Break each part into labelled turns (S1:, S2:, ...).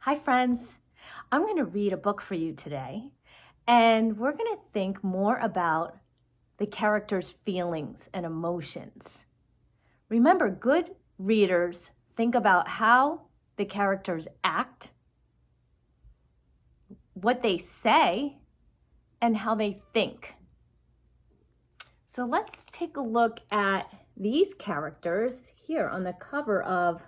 S1: Hi, friends. I'm going to read a book for you today, and we're going to think more about the character's feelings and emotions. Remember, good readers think about how the characters act, what they say, and how they think. So let's take a look at these characters here on the cover of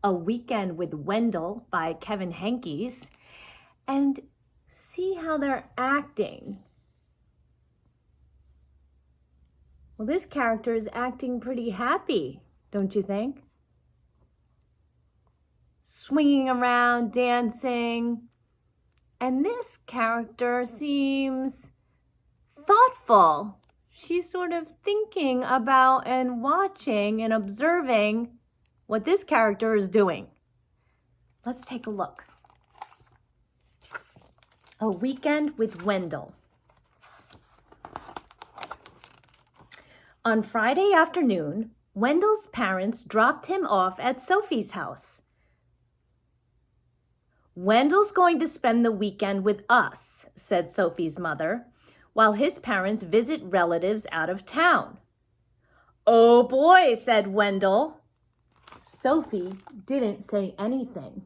S1: A Weekend with Wendell by Kevin Henkes and see how they're acting. Well, this character is acting pretty happy, don't you think? Swinging around, dancing. And this character seems thoughtful. She's sort of thinking about and watching and observing what this character is doing. Let's take a look. A Weekend with Wendell. On Friday afternoon, Wendell's parents dropped him off at Sophie's house. "Wendell's going to spend the weekend with us," said Sophie's mother, "while his parents visit relatives out of town." "Oh boy," said Wendell. Sophie didn't say anything.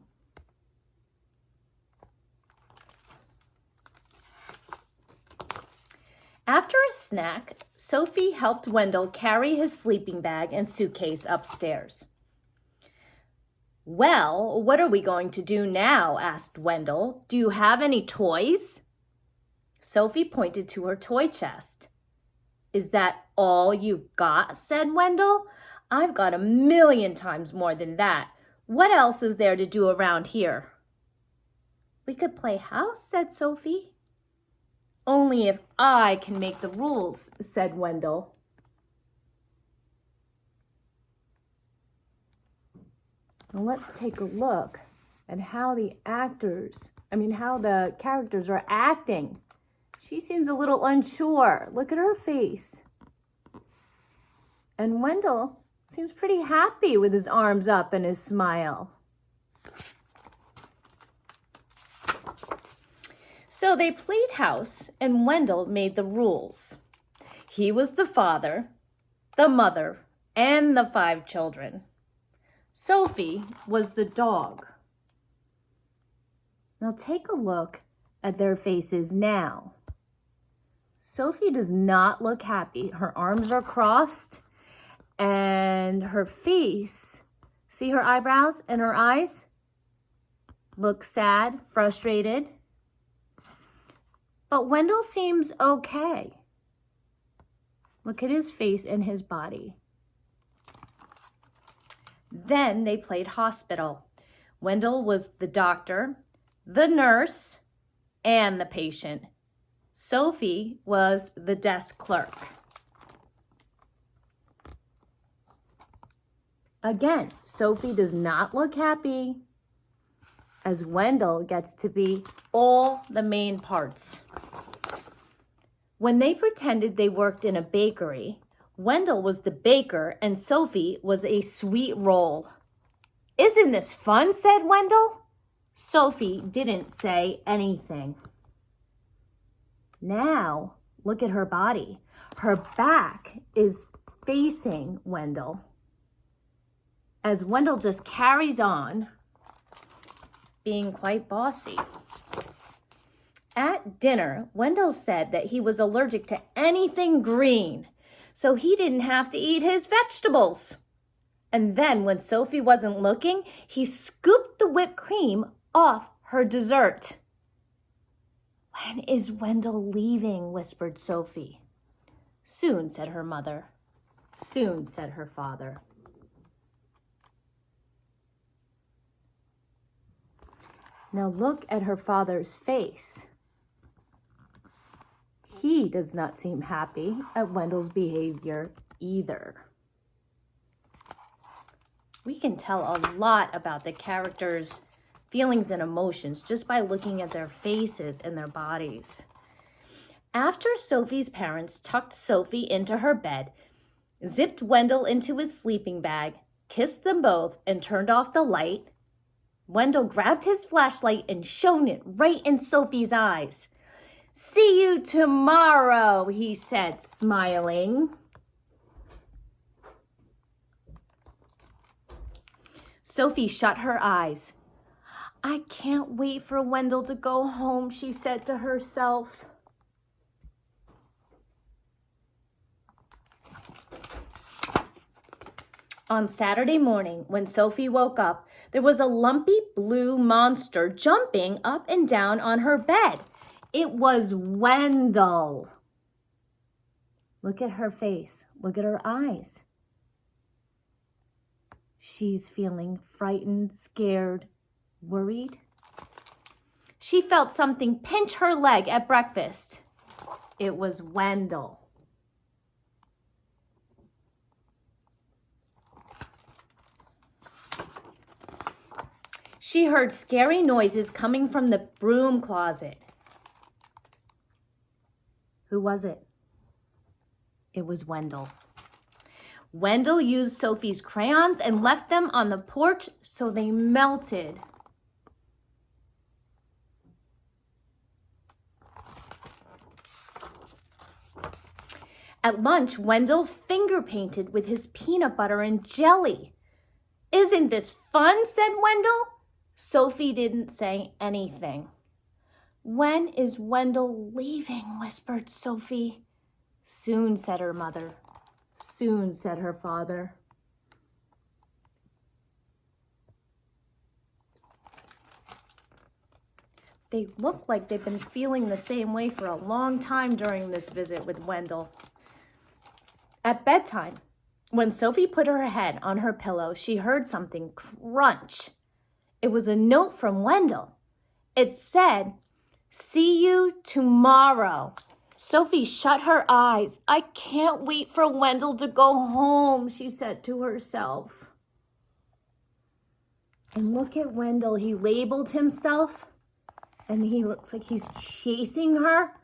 S1: After a snack, Sophie helped Wendell carry his sleeping bag and suitcase upstairs. "Well, what are we going to do now?" asked Wendell. "Do you have any toys?" Sophie pointed to her toy chest. "Is that all you got?" said Wendell. "I've got 1,000,000 times more than that. What else is there to do around here?" "We could play house," said Sophie. "Only if I can make the rules," said Wendell. Now let's take a look at how the characters are acting. She seems a little unsure. Look at her face. And Wendell seems pretty happy with his arms up and his smile. So they played house, and Wendell made the rules. He was the father, the mother, and the 5 children. Sophie was the dog. Now take a look at their faces now. Sophie does not look happy. Her arms are crossed, and her face, see her eyebrows and her eyes? Look sad, frustrated. But Wendell seems okay. Look at his face and his body. Then they played hospital. Wendell was the doctor, the nurse, and the patient. Sophie was the desk clerk. Again, Sophie does not look happy, as Wendell gets to be all the main parts. When they pretended they worked in a bakery, Wendell was the baker and Sophie was a sweet roll. "Isn't this fun?" said Wendell. Sophie didn't say anything. Now, look at her body. Her back is facing Wendell, as Wendell just carries on being quite bossy. At dinner, Wendell said that he was allergic to anything green, so he didn't have to eat his vegetables. And then when Sophie wasn't looking, he scooped the whipped cream off her dessert. "When is Wendell leaving?" whispered Sophie. "Soon," said her mother. "Soon," said her father. Now look at her father's face. He does not seem happy at Wendell's behavior either. We can tell a lot about the characters' feelings and emotions just by looking at their faces and their bodies. After Sophie's parents tucked Sophie into her bed, zipped Wendell into his sleeping bag, kissed them both, and turned off the light, Wendell grabbed his flashlight and shone it right in Sophie's eyes. "See you tomorrow," he said, smiling. Sophie shut her eyes. "I can't wait for Wendell to go home," she said to herself. On Saturday morning, when Sophie woke up, there was a lumpy blue monster jumping up and down on her bed. It was Wendell. Look at her face. Look at her eyes. She's feeling frightened, scared, worried. She felt something pinch her leg at breakfast. It was Wendell. She heard scary noises coming from the broom closet. Who was it? It was Wendell. Wendell used Sophie's crayons and left them on the porch so they melted. At lunch, Wendell finger painted with his peanut butter and jelly. "Isn't this fun?" said Wendell. Sophie didn't say anything. "When is Wendell leaving?" whispered Sophie. "Soon," said her mother. "Soon," said her father. They look like they've been feeling the same way for a long time during this visit with Wendell. At bedtime, when Sophie put her head on her pillow, she heard something crunch. It was a note from Wendell. It said, "See you tomorrow." Sophie shut her eyes. "I can't wait for Wendell to go home," she said to herself. And look at Wendell. He labeled himself, and he looks like he's chasing her.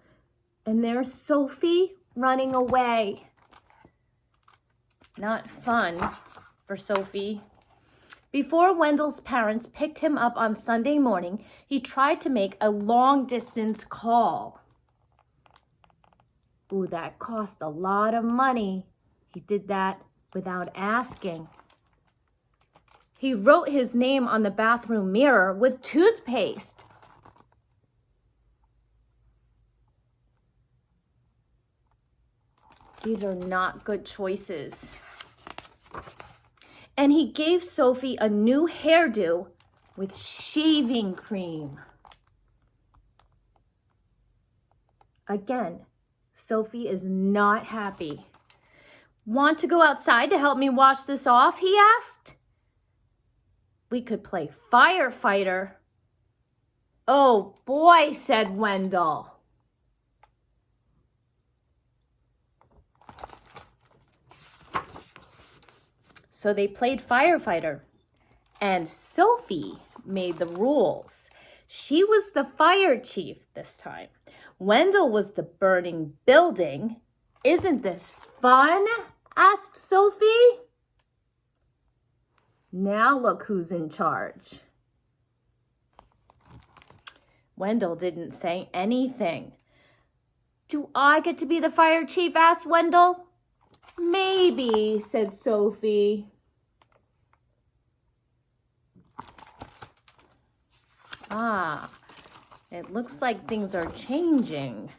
S1: And there's Sophie running away. Not fun for Sophie. Before Wendell's parents picked him up on Sunday morning, he tried to make a long-distance call. Ooh, that cost a lot of money. He did that without asking. He wrote his name on the bathroom mirror with toothpaste. These are not good choices. And he gave Sophie a new hairdo with shaving cream. Again, Sophie is not happy. "Want to go outside to help me wash this off?" he asked. "We could play firefighter." "Oh boy," said Wendell. So they played firefighter, and Sophie made the rules. She was the fire chief this time. Wendell was the burning building. "Isn't this fun?" asked Sophie. Now look who's in charge. Wendell didn't say anything. "Do I get to be the fire chief?" asked Wendell. "Maybe," said Sophie. It looks like things are changing.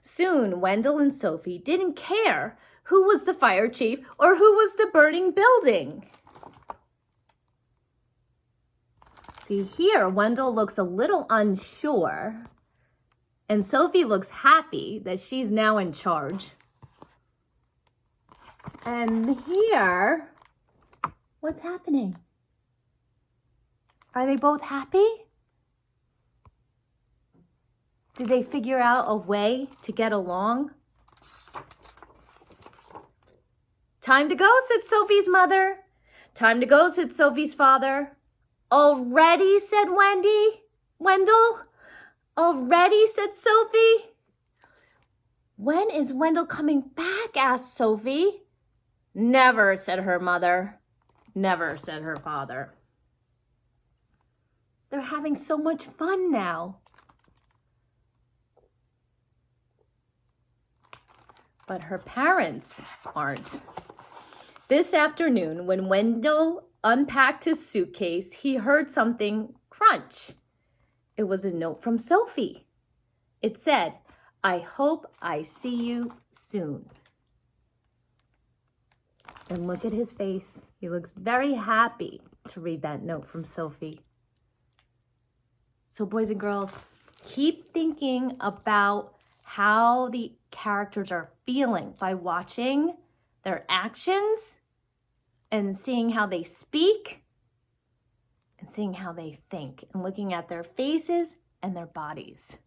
S1: Soon, Wendell and Sophie didn't care who was the fire chief or who was the burning building. See here, Wendell looks a little unsure, and Sophie looks happy that she's now in charge. And here, what's happening? Are they both happy? Did they figure out a way to get along? "Time to go," said Sophie's mother. "Time to go," said Sophie's father. "Already?" said Wendell. "Already?" said Sophie. "When is Wendell coming back?" asked Sophie. "Never," said her mother. "Never," said her father. They're having so much fun now. But her parents aren't. This afternoon, when Wendell unpacked his suitcase, he heard something crunch. It was a note from Sophie. It said, "I hope I see you soon." And look at his face. He looks very happy to read that note from Sophie. So boys and girls, keep thinking about how the characters are feeling by watching their actions and seeing how they speak and seeing how they think and looking at their faces and their bodies.